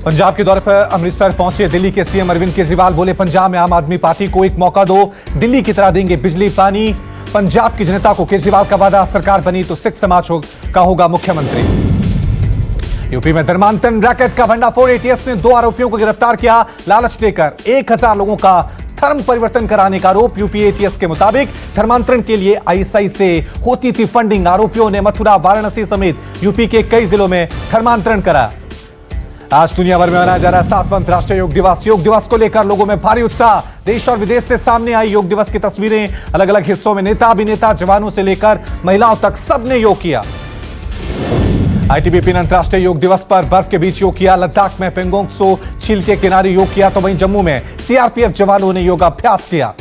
पंजाब के दौरे पर अमृतसर पहुंचे दिल्ली के सीएम अरविंद केजरीवाल। बोले पंजाब में आम आदमी पार्टी को एक मौका दो, दिल्ली की तरह देंगे बिजली पानी। पंजाब की जनता को केजरीवाल का वादा, सरकार बनी तो सिख समाज का होगा मुख्यमंत्री। यूपी में धर्मांतरण रैकेट का भंडाफोड़, एटीएस ने 2 आरोपियों को गिरफ्तार किया। लालच देकर 1000 लोगों का धर्म परिवर्तन कराने का आरोप। यूपी एटीएस के मुताबिक धर्मांतरण के लिए आईएसआई से होती थी फंडिंग। आरोपियों ने मथुरा, वाराणसी समेत यूपी के कई जिलों में धर्मांतरण करा। आज दुनिया भर में मनाया जा रहा है 7वां अंतर्राष्ट्रीय योग दिवस। योग दिवस को लेकर लोगों में भारी उत्साह। देश और विदेश से सामने आई योग दिवस की तस्वीरें। अलग अलग हिस्सों में नेता, अभिनेता, जवानों से लेकर महिलाओं तक सबने योग किया। आईटीबीपी ने अंतर्राष्ट्रीय योग दिवस पर बर्फ के बीच योग किया। लद्दाख में पेंगोंग त्सो झील के किनारे योग किया, तो वहीं जम्मू में सीआरपीएफ जवानों ने योगाभ्यास किया।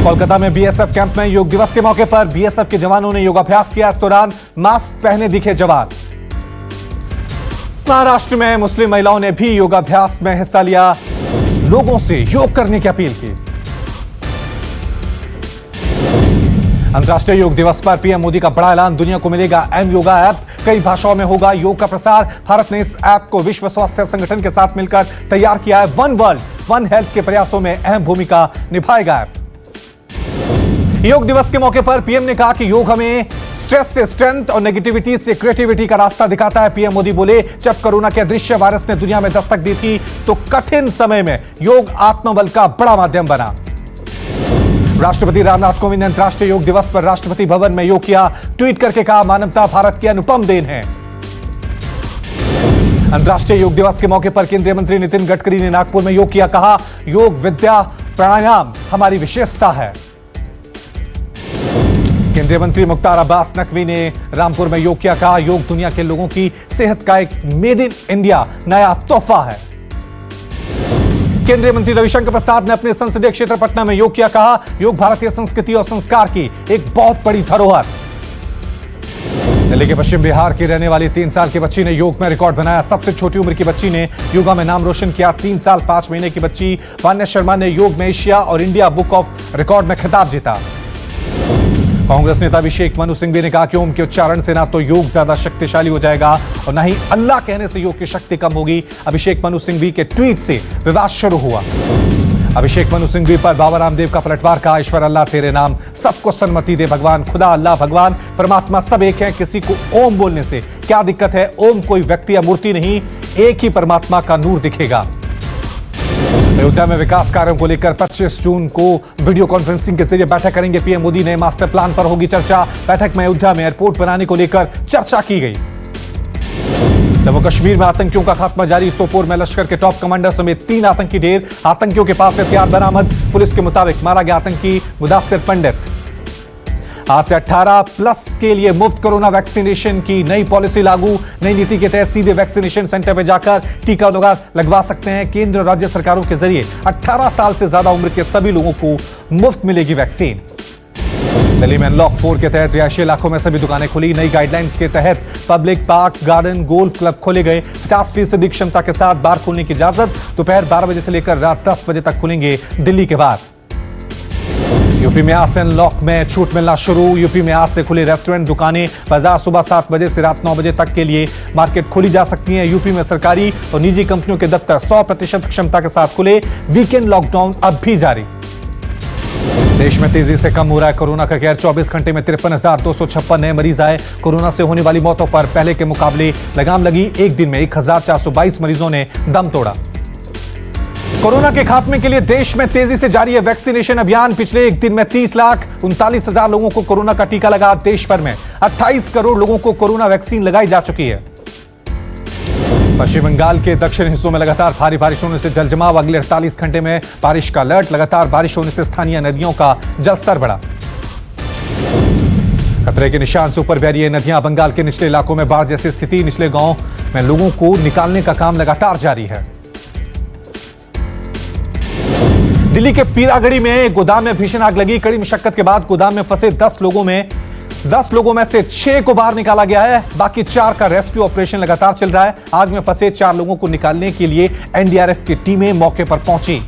कोलकाता में बीएसएफ कैंप में योग दिवस के मौके पर बीएसएफ के जवानों ने योगाभ्यास किया। इस दौरान मास्क पहने दिखे जवान। महाराष्ट्र में मुस्लिम महिलाओं ने भी योगाभ्यास में हिस्सा लिया, लोगों से योग करने की अपील की। अंतर्राष्ट्रीय योग दिवस पर पीएम मोदी का बड़ा ऐलान, दुनिया को मिलेगा एम योगा ऐप। कई भाषाओं में होगा योग का प्रसार। भारत ने इस ऐप को विश्व स्वास्थ्य संगठन के साथ मिलकर तैयार किया है। वन वर्ल्ड वन हेल्थ के प्रयासों में अहम भूमिका निभाएगा ऐप। योग दिवस के मौके पर पीएम ने कहा कि योग हमें स्ट्रेस से स्ट्रेंथ और नेगेटिविटी से क्रिएटिविटी का रास्ता दिखाता है। पीएम मोदी बोले, जब कोरोना के अदृश्य वायरस ने दुनिया में दस्तक दी थी तो कठिन समय में योग आत्मबल का बड़ा माध्यम बना। राष्ट्रपति रामनाथ कोविंद ने अंतर्राष्ट्रीय योग दिवस पर राष्ट्रपति भवन में योग किया। ट्वीट करके कहा, मानवता भारत की अनुपम देन है। अंतर्राष्ट्रीय योग दिवस के मौके पर केंद्रीय मंत्री नितिन गडकरी ने नागपुर में योग किया। कहा, योग विद्या प्राणायाम हमारी विशेषता है। केंद्रीय मंत्री मुख्तार अब्बास नकवी ने रामपुर में योग किया। कहा, योग दुनिया के लोगों की सेहत का एक मेड इन इंडिया नया तोहफा है। केंद्रीय मंत्री रविशंकर प्रसाद ने अपने संसदीय क्षेत्र पटना में योग किया। कहा, योग भारतीय संस्कृति और संस्कार की एक बहुत बड़ी धरोहर। दिल्ली के पश्चिम बिहार की रहने वाली 3 साल की बच्ची ने योग में रिकॉर्ड बनाया। सबसे छोटी उम्र की बच्ची ने योगा में नाम रोशन किया। 3 साल 5 महीने की बच्ची वान्या शर्मा ने योग में एशिया और इंडिया बुक ऑफ रिकॉर्ड में खिताब जीता। कांग्रेस नेता अभिषेक मनु सिंघवी ने कहा कि ओम के उच्चारण से ना तो योग ज्यादा शक्तिशाली हो जाएगा और ना ही अल्लाह कहने से योग की शक्ति कम होगी। अभिषेक मनु सिंघवी के ट्वीट से विवाद शुरू हुआ। अभिषेक मनु सिंघवी पर बाबा रामदेव का पलटवार। कहा, ईश्वर अल्लाह तेरे नाम सबको सन्मति दे भगवान। खुदा अल्लाह भगवान परमात्मा सब एक है, किसी को ओम बोलने से क्या दिक्कत है। ओम कोई व्यक्ति या मूर्ति नहीं, एक ही परमात्मा का नूर दिखेगा। अयोध्या में विकास कार्यों को लेकर 25 जून को वीडियो कॉन्फ्रेंसिंग के जरिए बैठक करेंगे पीएम मोदी। नए मास्टर प्लान पर होगी चर्चा। बैठक में अयोध्या में एयरपोर्ट बनाने को लेकर चर्चा की गई। जम्मू कश्मीर में आतंकियों का खात्मा जारी। सोपोर में लश्कर के टॉप कमांडर समेत 3 आतंकी ढेर। आतंकियों के पास हथियार बरामद। पुलिस के मुताबिक मारा गया आतंकी मुदास्सिर पंडित। आज से 18+ के लिए मुफ्त कोरोना वैक्सीनेशन की नई पॉलिसी लागू। नई नीति के तहत सीधे वैक्सीनेशन सेंटर पर जाकर टीका लगवा सकते हैं। केंद्र और राज्य सरकारों के जरिए 18 साल से ज्यादा उम्र के सभी लोगों को मुफ्त मिलेगी वैक्सीन। दिल्ली में अनलॉक 4 के तहत रिहायशी इलाकों में सभी दुकानें खुली। नई गाइडलाइंस के तहत public park, garden, golf club खोले गए। 50% क्षमता के साथ बार खोलने की इजाजत। दोपहर 12 बजे से लेकर रात 10 बजे तक खुलेंगे दिल्ली के बार। यूपी में आज से अनलॉक में छूट मिलना शुरू। यूपी में आज से खुले रेस्टोरेंट, दुकानें, बाजार सुबह 7 बजे से रात 9 बजे तक के लिए मार्केट खोली जा सकती है। यूपी में सरकारी और निजी कंपनियों के दफ्तर 100% क्षमता के साथ खुले। वीकेंड लॉकडाउन अब भी जारी। देश में तेजी से कम हो रहा है कोरोना का कहर। 24 घंटे में 53,256 नए मरीज आए। कोरोना से होने वाली मौतों पर पहले के मुकाबले लगाम लगी। एक दिन में 1422 मरीजों ने दम तोड़ा। कोरोना के खात्मे के लिए देश में तेजी से जारी है वैक्सीनेशन अभियान। पिछले एक दिन में 30,39,000 लोगों को कोरोना का टीका लगा। देश भर में 28 करोड़ लोगों को कोरोना वैक्सीन लगाई जा चुकी है। पश्चिम बंगाल के दक्षिण हिस्सों में लगातार भारी बारिश होने से जलजमाव। अगले 48 घंटे में बारिश का अलर्ट। लगातार बारिश होने से स्थानीय नदियों का जलस्तर बढ़ा। खतरे के निशान से ऊपर बह रही नदियां। बंगाल के निचले इलाकों में बाढ़ जैसी स्थिति। निचले गांव में लोगों को निकालने का काम लगातार जारी है। दिल्ली के पीरागढ़ी में एक गोदाम में भीषण आग लगी। कड़ी मशक्कत के बाद गोदाम में फंसे 10 लोगों में से 6 को बाहर निकाला गया है। बाकी 4 का रेस्क्यू ऑपरेशन लगातार चल रहा है। आग में फंसे 4 लोगों को निकालने के लिए एनडीआरएफ की टीमें मौके पर पहुंची।